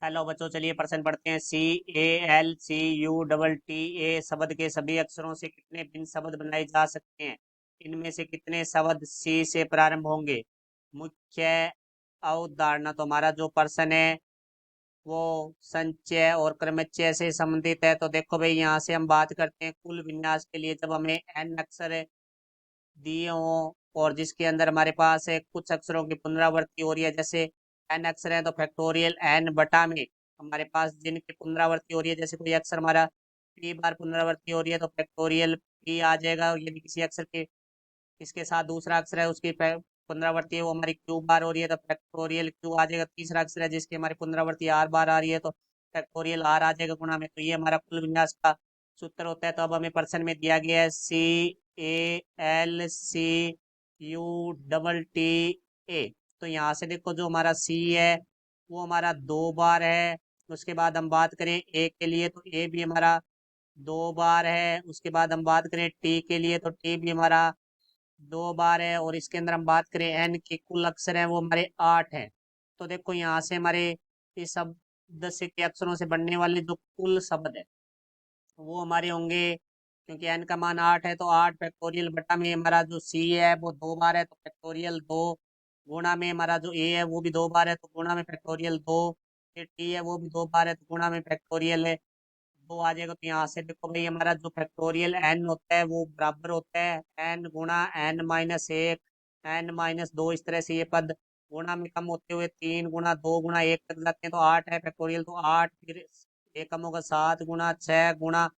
Hello बच्चों, चलिए प्रश्न पढ़ते हैं। CALCUTTA शब्द के सभी अक्षरों से कितने भिन्न शब्द बनाए जा सकते हैं? इनमें से कितने शब्द सी से प्रारंभ होंगे? मुख्य अवधारणा। तो हमारा जो प्रश्न है वो संचय और क्रमचय से संबंधित है। तो देखो भाई, यहाँ से हम बात करते हैं कुल विन्यास के लिए। जब हमें n अक्षर दिए हों और जिसके अंदर हमारे पास है कुछ अक्षरों की पुनरावृत्ति हो रही है, जैसे n अक्षर है तो फैक्टोरियल n बटा में हमारे पास जिनकी पुनरावृत्ति हो रही है, जैसे कोई अक्षर हमारा p बार पुनरावृत्ति हो रही है तो फैक्टोरियल p आ जाएगा। यदि किसी अक्षर के इसके साथ दूसरा अक्षर है उसकी पुनरावृत्ति है वो हमारी क्यू बार हो रही है तो फैक्टोरियल क्यू आ जाएगा। तीसरा अक्षर है जिसकी हमारी पुनरावृत्ति आर बार आ रही है तो फैक्टोरियल आर आ जाएगा गुणा में। तो ये हमारा कुल विन्यास का सूत्र होता है। तो अब हमें प्रश्न में दिया गया है CALCUTTA। तो यहाँ से देखो, जो हमारा सी है वो हमारा 2 बार है। उसके बाद हम बात करें ए के लिए तो ए भी हमारा 2 बार है। उसके बाद हम बात करें टी के लिए तो टी भी हमारा 2 बार है। और इसके अंदर हम बात करें एन के कुल अक्षर हैं वो हमारे 8 हैं। तो देखो, यहाँ से हमारे इस शब्द से के अक्षरों से बनने वाले जो कुल शब्द है वो हमारे होंगे, क्योंकि एन का मान 8 है तो 8 फैक्टोरियल बटा में हमारा जो सी है वो 2 बार है तो फैक्टोरियल 2 गुणा में हमारा जो ए है वो भी 2 बार है तो गुणा में फैक्टोरियल 2। फिर टी है वो भी 2 बार है तो गुणा में फैक्टोरियल है 2 आ जाएगा। तो यहाँ से देखो भाई, हमारा जो फैक्टोरियल एन होता है वो बराबर होता है एन गुणा n-1 n-2। इस तरह से ये पद गुणा में कम होते हुए 3 गुणा 2 गुणा 1 तक जाते हैं तो 8 है फैक्टोरियल तो 8। फिर एक कम होगा 7 गुणा 6 गुणा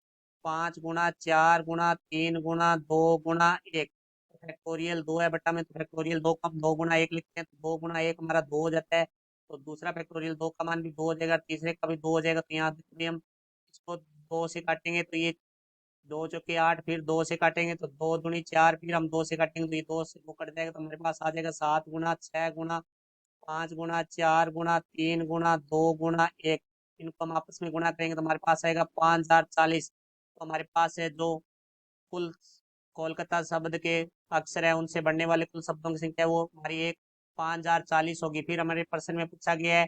4 गुणा 3 गुणा 2 गुणा 1। फैक्टोरियल 2 है बटा में तो फैक्टोरियल 2 कम 2 गुणा 1 लिखते हैं तो 2 गुणा 1 हमारा 2 हो जाता है। तो दूसरा फैक्टोरियल 2 का मान भी 2 हो जाएगा, तीसरे का भी 2 हो जाएगा। तो यहाँ भी हम इसको 2 से काटेंगे तो ये 2 चौके 8, फिर 2 से काटेंगे तो 2 दूनी 4, फिर हम 2 से काटेंगे तो ये 2 से 2 कट जाएगा। तो हमारे पास आ जाएगा 7 गुणा 6 गुणा 5 गुणा 4 गुणा 2 गुणा 1। इनको हम आपस में गुणा करेंगे तो हमारे पास आएगा 5040। तो हमारे पास है जो कुल कोलकाता शब्द के अक्षर है उनसे बढ़ने वाले कुल शब्दों की संख्या वो हमारी एक 5040 होगी। फिर हमारे प्रश्न में पूछा गया है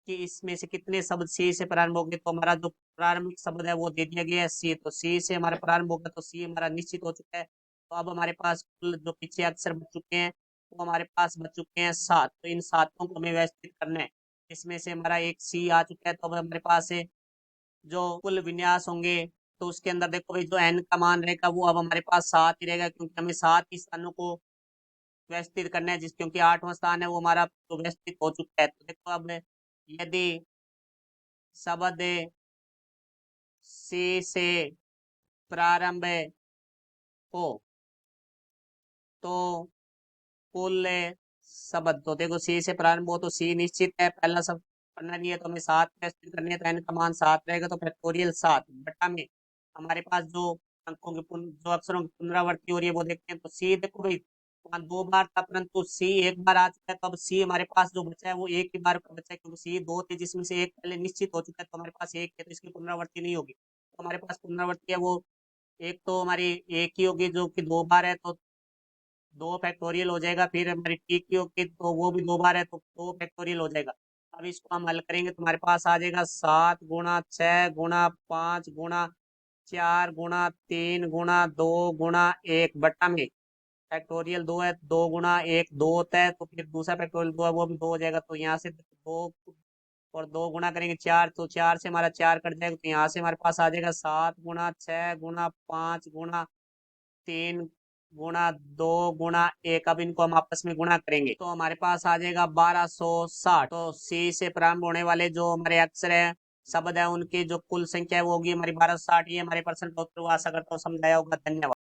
कि इसमें से कितने शब्द सी से प्रारंभ होंगे। तो हमारा जो प्रारंभिक शब्द है वो दे दिया गया है सी, तो सी से हमारा प्रारंभ होगा तो सी हमारा निश्चित हो चुका है। तो अब हमारे पास कुल जो पीछे अक्षर बच चुके हैं वो हमारे पास बच चुके हैं 7। तो इन सातों को हमें व्यवस्थित करना है। इसमें से हमारा एक सी आ चुका है तो अब हमारे पास है जो कुल विन्यास होंगे। तो उसके अंदर देखो भाई, जो एन का मान रहेगा वो अब हमारे पास 7 ही रहेगा, क्योंकि हमें 7 ही स्थानों को व्यवस्थित करना है, जिस क्योंकि 8वां स्थान है वो हमारा तो व्यवस्थित हो चुका है। तो देखो, अब यदि शब्द सी से प्रारंभ हो तो कुल शब्द, तो देखो सी से प्रारंभ हो तो सी निश्चित है, पहला शब्द पढ़ना नहीं है तो हमें 7 व्यवस्थित करनी है तो एन का मान 7 रहेगा तो फैक्टोरियल 7 बटा में हमारे पास जो अंकों की जो अक्षरों की पुनरावृत्ति हो रही है वो देखते हैं। तो सी देखो भाई, वहाँ 2 बार था परंतु सी एक बार आ चुका है तो अब सी हमारे पास जो बचा है वो एक ही बार का बचा है, क्योंकि सी 2 थे जिसमें से एक पहले निश्चित हो चुका है तो हमारे पास एक है तो इसकी पुनरावृत्ति नहीं होगी। तो हमारे पास पुनरावृत्ति है वो एक तो हमारी एक ही होगी जो कि 2 बार है तो 2 फैक्टोरियल हो जाएगा। फिर हमारी टी की होगी तो वो भी 2 बार है तो 2 फैक्टोरियल हो जाएगा। अब इसको हम हल करेंगे तो हमारे पास आ जाएगा 7 गुणा 6 गुणा 5 गुणा 4 गुणा 3 गुणा 2 गुणा 1 बटा में फैक्टोरियल 2 है, 2 गुणा 1 2 होता है तो फिर दूसरा फैक्टोरियल 2 है वो भी 2 हो जाएगा। तो यहाँ से 2 और 2 गुणा करेंगे 4 तो 4 से हमारा 4 कट जाएगा तो यहाँ से हमारे पास आ जाएगा 7 गुणा 6 गुणा 5 गुणा 3 गुणा 2 गुणा 1। अब इनको हम आपस में गुणा करेंगे तो हमारे पास आ जाएगा 1260। तो सी से प्रारंभ होने वाले जो हमारे अक्षर है शब्द है उनकी जो कुल संख्या है वो होगी हमारी 1260। ये हमारे प्रश्न का उत्तर हुआ। आशा करता हूँ समझाया होगा। धन्यवाद।